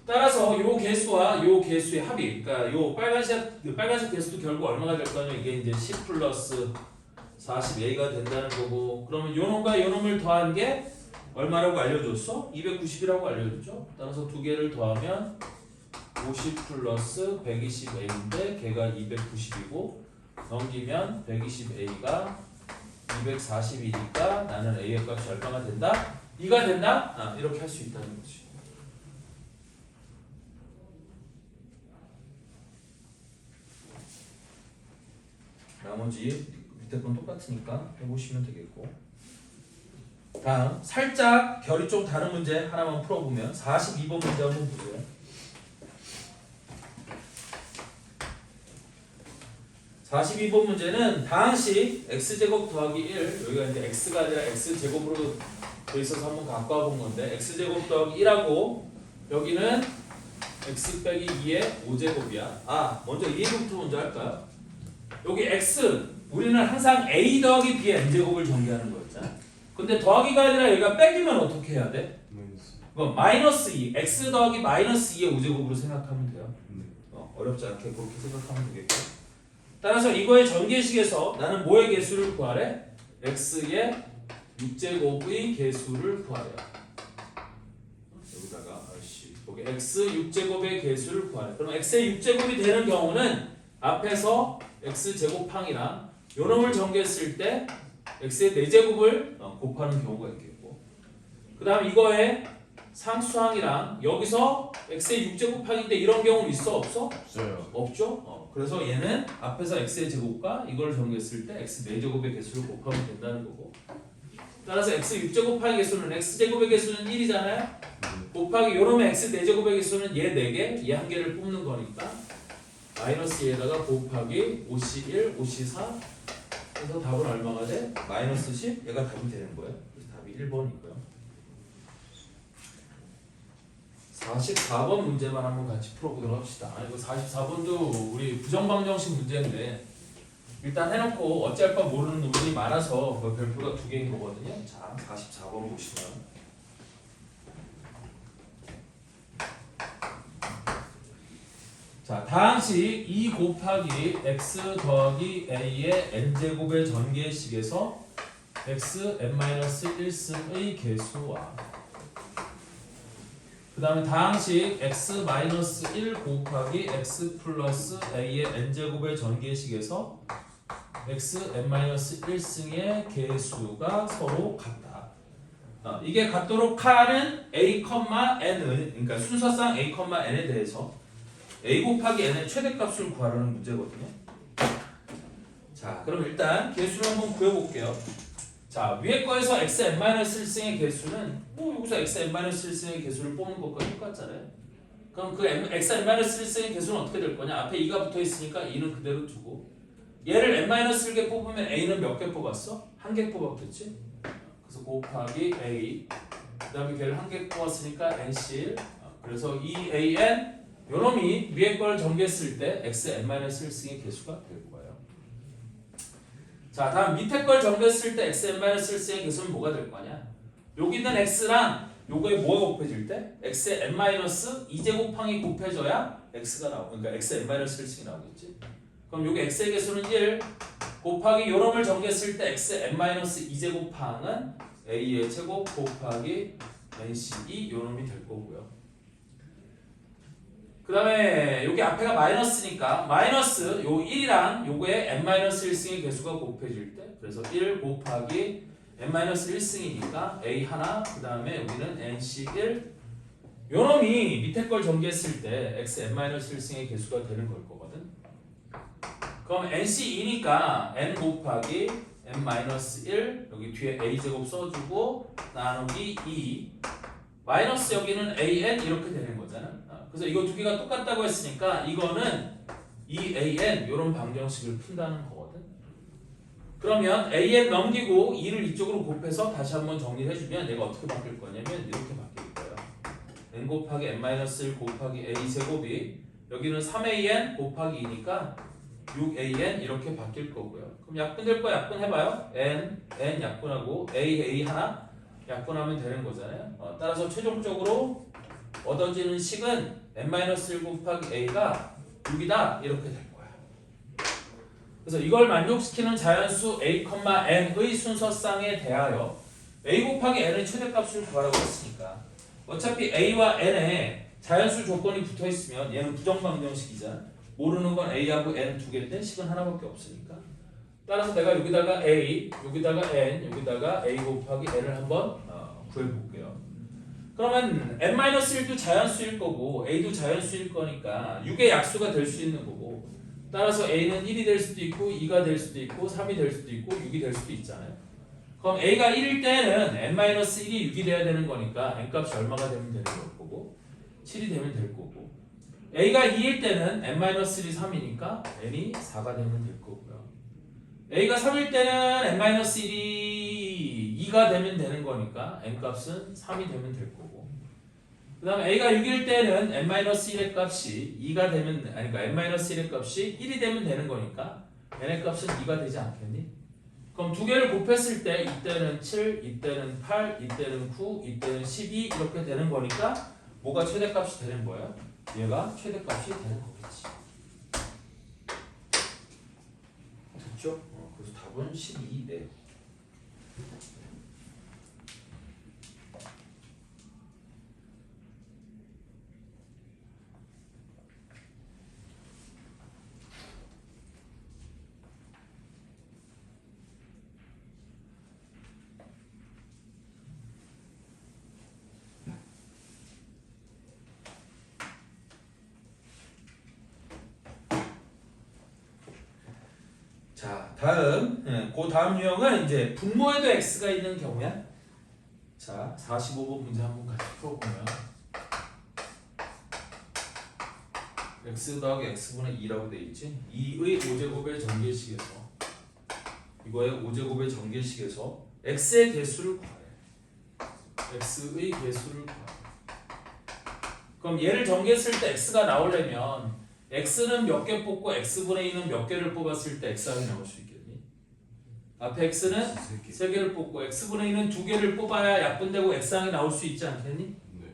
따라서 요 개수와 요 개수의 합이 그러니까 요 빨간색 개수도 결국 얼마가 될 거냐 이게 이제 10 플러스 40A가 된다는 거고 그러면 요놈과 요놈을 더한 게 얼마라고 알려줬어? 290이라고 알려줬죠? 따라서 두 개를 더하면 50 플러스 120A인데 걔가 290이고 넘기면 120A가 240이니까 나는 A의 값이 얼마가 된다? 2가 된다? 이렇게 할 수 있다는 거지. 나머지 밑에 건 똑같으니까 해보시면 되겠고 다음 살짝 결이 좀 다른 문제 하나만 풀어보면 42번 문제 한번 보세요. 42번 문제는 다항식 x제곱 더하기 1 여기가 이제 x가 아니라 x제곱으로 돼 있어서 한번 갖고 와본 건데 x제곱 더하기 1하고 여기는 x 빼기 2의 5제곱이야. 먼저 이 얘기부터 먼저 할까요? 여기 x 우리는 항상 a 더하기 b의 n제곱을 전개하는 거였잖아. 근데 더하기가 아니라 얘가 빼기면 어떻게 해야 돼? 그건 마이너스 2, x 더하기 마이너스 2의 5제곱으로 생각하면 돼요. 네. 어렵지 않게 그렇게 생각하면 되겠고. 따라서 이거의 전개식에서 나는 뭐의 개수를 구하래? x의 6제곱의 개수를 구하래요. 여기다가 여기 x 6제곱의 개수를 구하래. 그럼 x의 6제곱이 되는 경우는 앞에서 x제곱항이랑 요놈을 전개했을 때 x의 4제곱을 곱하는 경우가 있겠고, 그 다음 이거의 상수항이랑 여기서 x의 6제곱항인데 이런 경우는 있어 없어? 없어요. 없죠? 그래서 얘는 앞에서 x의 제곱과 이걸 전개했을 때 x 4제곱의 개수를 곱하면 된다는 거고, 따라서 x 6제곱항의 개수는 x제곱의 개수는 1이잖아요? 곱하기 요놈의 x 4제곱의 개수는 얘 4개, 얘 1개를 뽑는 거니까 마이너스 얘에다가 곱하기 5C1, 5C4 그래서 답은 얼마가 돼? 마이너스 10? 얘가 답이 되는 거예요. 그래서 답이 1번이고요. 44번 문제만 한번 같이 풀어보도록 합시다. 이거 44번도 우리 부정방정식 문제인데 일단 해놓고 어찌할 바 모르는 놈들이 많아서 그 별표가 2개인 거거든요. 자, 44번 보시면 자, 다항식 2 곱하기 x 더하기 a의 n제곱의 전개식에서 x n-1승의 개수와 그 다음에 다항식 x-1 곱하기 x 플러스 a의 n제곱의 전개식에서 x n-1승의 개수가 서로 같다. 이게 같도록 하는 a, n은 그러니까 순서상 a, n에 대해서 a 곱하기 n의 최대값을 구하라는 문제거든요. 자, 그럼 일단 개수를 한번 구해볼게요. 자, 위에 거에서 x n-1승의 개수는 여기서 x n-1승의 개수를 뽑는 것과 똑같잖아요. 그럼 그 x n-1승의 개수는 어떻게 될 거냐? 앞에 2가 붙어 있으니까 2는 그대로 두고 얘를 n-1개 뽑으면 a는 몇 개 뽑았어? 1개 뽑았겠지? 그래서 곱하기 a 그 다음에 걔를 1개 뽑았으니까 nc 그래서 2an 요놈이 위에 걸 전개했을 때 x n-1승의 개수가 될 거예요. 자, 다음 밑에 걸 전개했을 때 x n-1승의 개수는 뭐가 될 거냐? 여기 있는 x랑 요거에 뭐가 곱해질 때? x의 n-2제곱항이 곱해져야 x가 나오고, 그러니까 x n-1승이 나오겠지. 그럼 요게 x의 개수는 1 곱하기 요놈을 전개했을 때 x의 n-2제곱항은 a의 제곱 곱하기 nc2 요놈이 될 거고요. 그 다음에 여기 앞에가 마이너스니까 마이너스 요 1이랑 요거에 n-1승의 개수가 곱해질 때 그래서 1 곱하기 n-1승이니까 a 하나 그 다음에 여기는 nc1 요놈이 밑에 걸 전개했을 때 x n-1승의 개수가 되는 걸 거거든. 그럼 nc2니까 n 곱하기 n-1 여기 뒤에 a제곱 써주고 나누기 2 마이너스 여기는 an 이렇게 되는 거잖아. 그래서 이거 두 개가 똑같다고 했으니까 이거는 2an 이런 방정식을 푼다는 거거든. 그러면 an 넘기고 2를 이쪽으로 곱해서 다시 한번 정리를 해주면 얘가 어떻게 바뀔 거냐면 이렇게 바뀔 거예요. n 곱하기 n-1 곱하기 a 제곱이 여기는 3an 곱하기 2니까 6an 이렇게 바뀔 거고요. 그럼 약분될 거 약분해봐요. n 약분하고 a 하나 약분하면 되는 거잖아요. 따라서 최종적으로 얻어지는 식은 n-1 곱하기 a가 6이다 이렇게 될 거야. 그래서 이걸 만족시키는 자연수 a, n의 순서상에 대하여 a 곱하기 n의 최대값을 구하라고 했으니까 어차피 a와 n에 자연수 조건이 붙어 있으면 얘는 부정방정식이잖아. 모르는 건 a하고 n 두 개인데 식은 하나밖에 없으니까 따라서 내가 여기다가 a, 여기다가 n, 여기다가 a 곱하기 n을 한번 구해볼게요. 그러면 n-1도 자연수일 거고 a도 자연수일 거니까 6의 약수가 될 수 있는 거고 따라서 a는 1이 될 수도 있고 2가 될 수도 있고 3이 될 수도 있고 6이 될 수도 있잖아요. 그럼 a가 1일 때는 n-1이 6이 돼야 되는 거니까 n값이 얼마가 되면 되는 거고 7이 되면 될 거고 a가 2일 때는 n-1이 3이니까 n이 4가 되면 될 거고요. a가 3일 때는 n-1이 2가 되면 되는 거니까 n값은 3이 되면 될 거고 그 다음에 a가 6일 때는 n-1의 값이 2가 되면 그러니까 n-1의 값이 1이 되면 되는 거니까 n의 값은 2가 되지 않겠니? 그럼 두 개를 곱했을 때 이때는 7, 이때는 8, 이때는 9, 이때는 12 이렇게 되는 거니까 뭐가 최대값이 되는 거예요? 얘가 최대값이 되는 거겠지. 됐죠? 그래서 답은 12네요. 자, 다음, 그 다음 유형은 이제 분모에도 x가 있는 경우야. 자, 45번 문제 한번 같이 풀어보면 x 더하기 x분의 2라고 돼 있지. 2의 5제곱의 전개식에서 이거의 5제곱의 전개식에서 x의 개수를 구하래. x의 개수를 구하래. 그럼 얘를 전개했을 때 x가 나오려면 x는 몇 개 뽑고 x분의 2는 몇 개를 뽑았을 때 x항이 나올 수 있겠니? 앞에 x는 3개를 뽑고 x분의 2는 2개를 뽑아야 약분되고 x항이 나올 수 있지 않겠니? 네.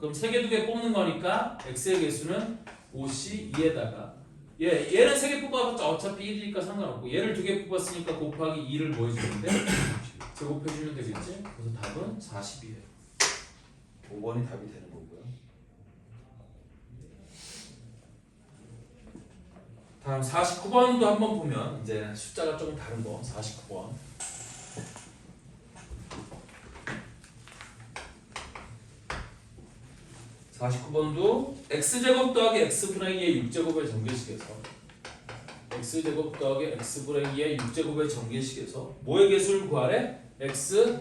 그럼 3개 2개 뽑는 거니까 x의 개수는 5c 2에다가 얘는 3개 뽑아봤자 어차피 1이니까 상관없고 얘를 2개 뽑았으니까 곱하기 2를 뭐 해주는데? 제곱해주면 되겠지? 그래서 답은 40이에요. 5번이 답이 되는 거고요. 다음 49번도 한번 보면 이제 숫자가 조금 다른 거 49번. x제곱 더하기 x분의 2의 6제곱의 전개식에서 x제곱 더하기 x분의 2의 6제곱의 전개식에서 뭐의 개수를 구하래? x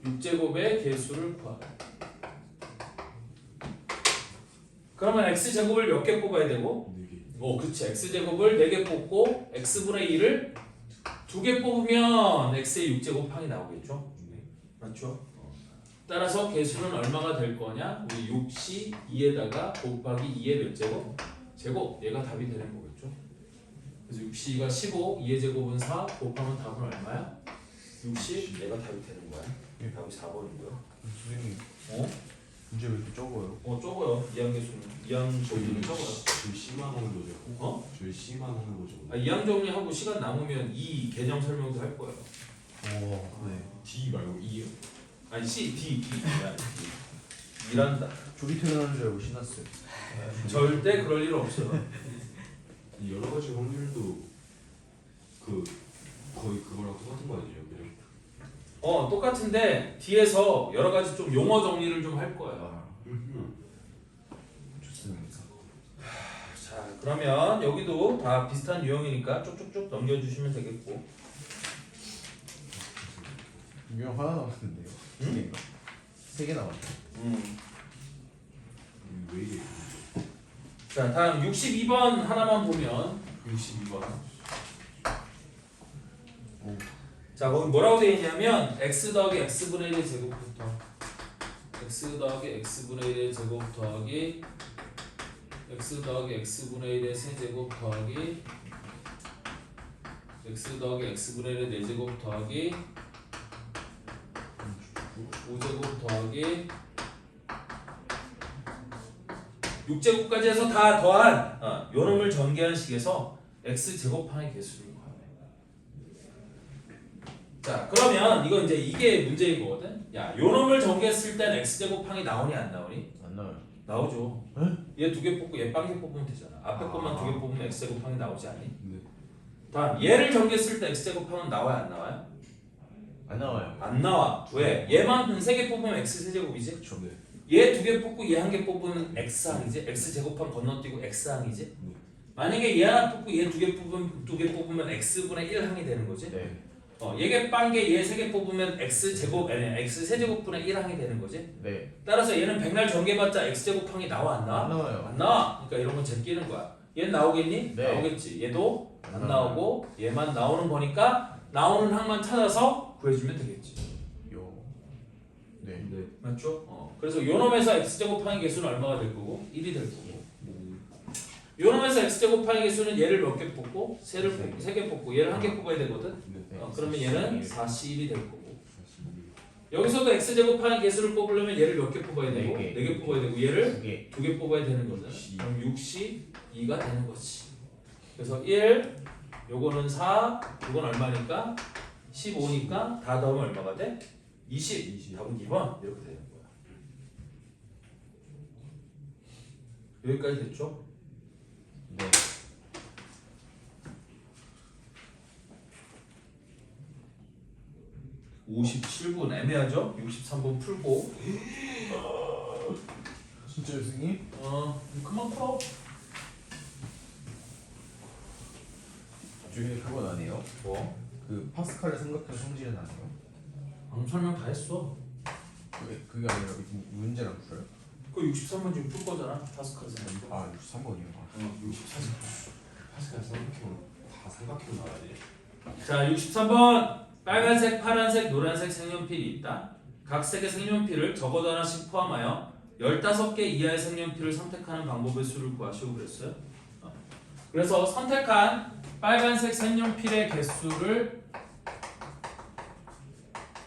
6제곱의 개수를 구하래. 그러면 x제곱을 몇 개 뽑아야 되고? 그렇지. x제곱을 4개 뽑고 x분의 2를 2개 뽑으면 x의 6제곱 항이 나오겠죠? 맞죠? 따라서 개수는 얼마가 될 거냐? 우리 6c 2에다가 곱하기 2의 몇 제곱? 제곱. 얘가 답이 되는 거겠죠? 그래서 6c가 15, 2의 제곱은 4, 곱하면 답은 얼마야? 60. 얘가 답이 되는 거야. 답이 4번이고요. 선생님 어? 문제 왜 이렇게 적어요? 적어요. 이항계수는. 이항조리는 적어요. 저희 C만 하는 거죠. 어? 저희 C만 하는 거죠. 이항정리하고 시간 남으면 이 개념 설명도 할 거예요. 네. D 말고 E요. 아니 C, D, D야. D. 일한다. 조기 퇴근하는 줄 알고 신났어요. 절대 그럴 일 없어요. 이 여러 가지 확률도 그 거의 그거랑 똑같은 거 아니에요? 그냥. 똑같은데 뒤에서 여러 가지 좀 용어 정리를 좀 할 거예요. 좋습니다. 자, 그러면 여기도 다 비슷한 유형이니까 쭉쭉쭉 넘겨주시면 되겠고. 유형 하나 남았는데요. 응? 2개인가? 3개 남았네. 왜 이래? 자, 다음 62번 하나만 보면 62번. 자, 거기 뭐라고 되어 있냐면 x 더하기 x분의 1의 제곱부터 x 더하기 x분의 1의 제곱 더하기 x 더하기 x분의 1의 세제곱 더하기 x 더하기 x분의 1의 4제곱 더하기 5제곱 더하기 6제곱까지 해서 다 더한 요놈을 전개한 식에서 x제곱항의 개수를 구하네. 자, 그러면 이거 이제 이게 문제인 거거든. 야, 요놈을 전개했을 땐 x제곱항이 나오니 안 나오니? 안 나와요. 나오죠. 얘 2개 뽑고 얘 1개 뽑으면 되잖아. 앞에 것만 2개 뽑으면 x제곱항이 나오지 않니? 네. 다음 얘를 전개했을 때 x제곱항은 나와요 안 나와요? 안 나와요. 안 나와. 왜? 얘만 3개 뽑으면 x 세제곱이지? 그쵸. 네. 얘 2개 뽑고 얘 1개 뽑으면 x항이지? x제곱항 건너뛰고 x항이지? 만약에 얘 하나 뽑고 얘 2개 뽑으면 x분의 1항이 되는 거지? 네. 얘게 빵개 얘 3개 뽑으면 x제곱 아니 x 세제곱분의 1항이 되는 거지? 네. 따라서 얘는 백날 전개해봤자 x제곱항이 나와 안 안 나와? 나와요. 안 나와. 그러니까 이런 건 제끼는 거야. 얘는 나오겠니? 네. 나오겠지. 얘도 안 안 나오고 얘만 나오는 거니까 나오는 항만 찾아서 구해주면 되겠지. 요. 네. 네. 맞죠? 그래서 요 놈에서 x제곱항의 개수는 얼마가 될 거고? 1이 될 거고. 요놈에서 x제곱 파의 개수는 얘를 몇 개 뽑고 세를 뽑고 3개 뽑고 얘를 1개 뽑아야 되거든. 네. 그러면 얘는 4C1이 될 거고 여기서도 x제곱 파의 개수를 뽑으려면 얘를 몇 개 뽑아야 되고 4개 뽑아야 되고 얘를 2개 뽑아야 되는 거든. 그럼 6C2가 되는 거지. 그래서 1 요거는 4 요건 얼마니까 15니까 다 더하면 얼마가 돼? 20 답은 2번 이렇게 되는 거야. 여기까지 됐죠? 네. 57분 애매하죠? 63분 풀고 진짜요, 선생님? 그만 풀어. 중에 그건 안 해요? 뭐? 그 파스칼의 삼각형 성질은 안 해요? 방금 설명 다 했어. 그게 아니라 문제랑 풀어요? 그 63번 지금 풀 거잖아. 파스칼 선생님. 아 63번이요? 64. 파스칼 삼각형 다 삼각형 나와야지. 자, 63번. 빨간색, 파란색, 노란색 색연필이 있다. 각 색의 색연필을 적어도 하나씩 포함하여 15개 이하의 색연필을 선택하는 방법의 수를 구하시오 그랬어요. 그래서 선택한 빨간색 색연필의 개수를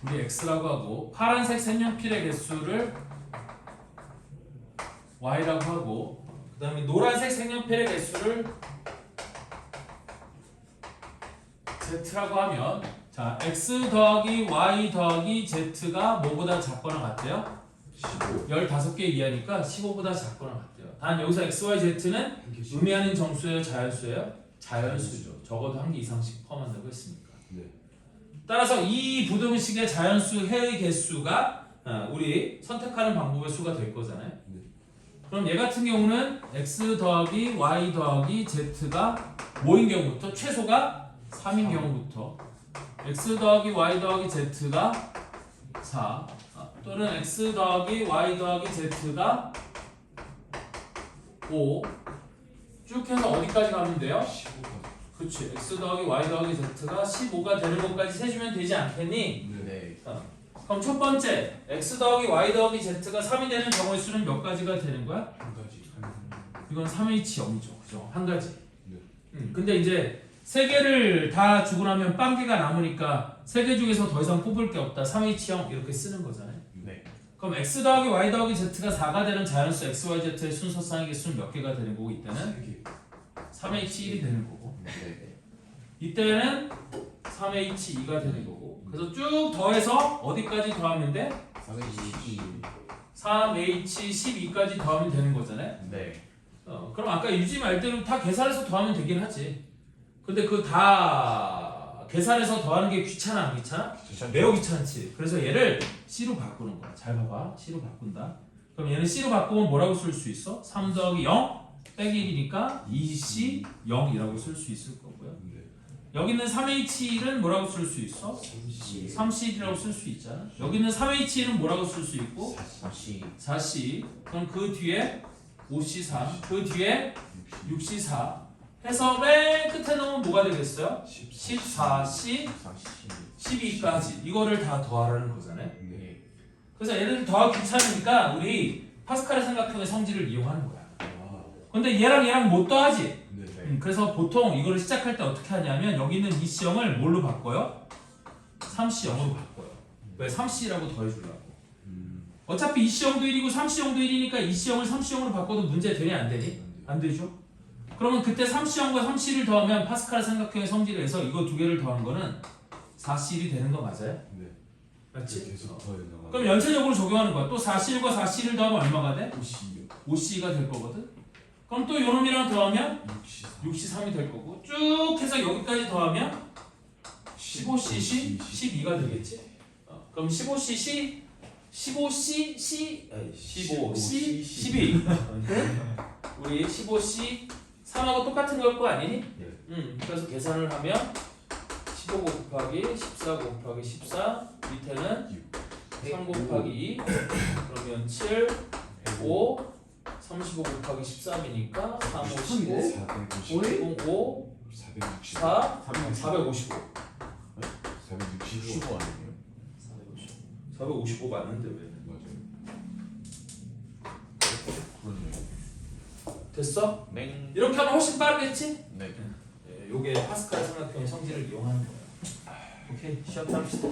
우리 x라고 하고 파란색 색연필의 개수를 y라고 하고 그 다음에 노란색 색연필의 개수를 z라고 하면 자 x 더하기 y 더하기 z가 뭐보다 작거나 같대요? 15 이하니까 15보다 작거나 같대요. 단 여기서 x, y, z는 의미하는 정수예요? 자연수예요? 자연수죠. 적어도 한 개 이상씩 포함한다고 했으니까. 네. 따라서 이 부등식의 자연수 해의 개수가 우리 선택하는 방법의 수가 될 거잖아요. 네. 그럼 얘 같은 경우는 x 더하기 y 더하기 z가 뭐인 경우부터 최소가 3인 경우부터 x 더하기 y 더하기 z가 4 또는 x 더하기 y 더하기 z가 5 쭉 해서 어디까지 가면 돼요? 15가. 그치 x 더하기 y 더하기 z가 15가 되는 것까지 세주면 되지 않겠니? 네. 그럼 첫 번째 x 더하기 y 더하기 z가 3이 되는 경우의 수는 몇 가지가 되는 거야? 한 가지. 이건 3H0이죠. 그죠? 한 가지. 네. 근데 이제 세 개를 다 주고 나면 빵개가 남으니까 세 개 중에서 더 이상 뽑을 게 없다. 3H0 이렇게 쓰는 거잖아요. 네. 그럼 x 더하기 y 더하기 z가 4가 되는 자연수 x, y, z의 순서상의 개수는 몇 개가 되는 거고 이때는 3H1이 되는 거고 네. 이때는 3H2가 되는 거고 그래서 쭉 더해서 어디까지 더하면 돼? 3H12까지 더하면 되는 거잖아요. 네. 그럼 아까 유지 말대로 다 계산해서 더하면 되긴 하지. 근데 그 다 계산해서 더하는 게 귀찮아 안 귀찮아? 매우 귀찮지. 그래서 얘를 C로 바꾸는 거야. 잘 봐봐. C로 바꾼다. 그럼 얘는 C로 바꾸면 뭐라고 쓸 수 있어? 3 더하기 0 빼기 1이니까 2C 0이라고 쓸 수 있을 거고요. 네. 여기 있는 3H1은 뭐라고 쓸 수 있어? 3C1이라고 쓸 수 있잖아. 여기 있는 3H1은 뭐라고 쓸 수 있고? 4C. 그럼 그 뒤에 5C3, 그 뒤에 6C4 해서 맨 끝에 넣으면 뭐가 되겠어요? 14C, 12까지 이거를 다 더하라는 거잖아요. 네. 그래서 얘를 더하기 귀찮으니까 우리 파스칼의 삼각형의 성질을 이용하는 거야. 아. 근데 얘랑 얘랑 못 더하지? 네. 그래서 보통 이거를 시작할 때 어떻게 하냐면 여기 있는 2C형을 뭘로 바꿔요? 3C형으로 바꿔요. 왜? 3C라고 더해주려고. 어차피 2C형도 1이고 3C형도 1이니까 2C형을 3C형으로 바꿔도 문제 되냐 안 되니? 안 되죠. 그러면 그때 3C형과 3C를 더하면 파스칼 삼각형의 성질에서 이거 두 개를 더한 거는 4C이 되는 거 맞아요? 네. 맞지? 계속 더해 나가. 그럼 연체적으로 적용하는 거야. 또 4C과 4C를 더하면 얼마가 돼? 5C. 5C가 될 거거든. 그럼 또 요놈이랑 더하면 6C. 6C3이 될 거고 쭉 해서 여기까지 더하면 15cc 12가 되겠지. 그럼 15cc 15c 15c 12 우리 15c 3하고 똑같은 걸 거 아니니? 네. 그래서 계산을 하면 15 곱하기 14 곱하기 14 밑에는 3 곱하기 2 그러면 7 5 35 곱하기 13이니까 3 5 15 490. 5 460. 4 455 465. 15 아니에요? 455 맞는데 왜? 맞아요. 그렇네요. 됐어? 맹. 이렇게 하면 훨씬 빠르겠지? 네. 예, 요게 파스칼 삼각형의 성질을 이용하는 거예요. 오케이, 시험 탑시다.